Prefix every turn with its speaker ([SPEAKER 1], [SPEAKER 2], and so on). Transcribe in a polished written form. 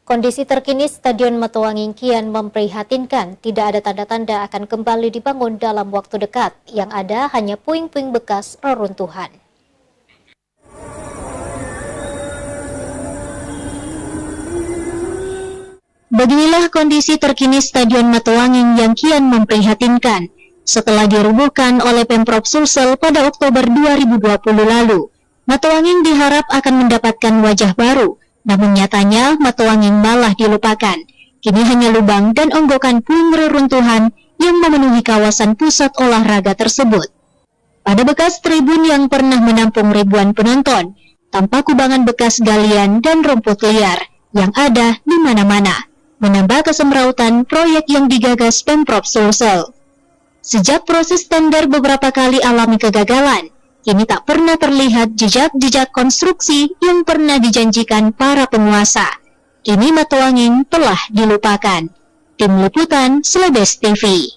[SPEAKER 1] Kondisi terkini Stadion Matuanging kian memprihatinkan. Tidak ada tanda-tanda akan kembali dibangun dalam waktu dekat. Yang ada hanya puing-puing bekas reruntuhan.
[SPEAKER 2] Beginilah kondisi terkini Stadion Matuanging yang kian memprihatinkan. Setelah dirubuhkan oleh Pemprov Sulsel pada Oktober 2020 lalu, Matuanging diharap akan mendapatkan wajah baru. Namun nyatanya Matuanging malah dilupakan. Kini hanya lubang dan onggokan puing reruntuhan yang memenuhi kawasan pusat olahraga tersebut. Pada bekas tribun yang pernah menampung ribuan penonton, tampak kubangan bekas galian dan rumput liar yang ada di mana-mana, menambah kesemrautan proyek yang digagas Pemprov Sulsel. Sejak proses tender beberapa kali alami kegagalan, kini tak pernah terlihat jejak-jejak konstruksi yang pernah dijanjikan para penguasa. Kini Matuanging telah dilupakan. Tim Liputan Slebes TV.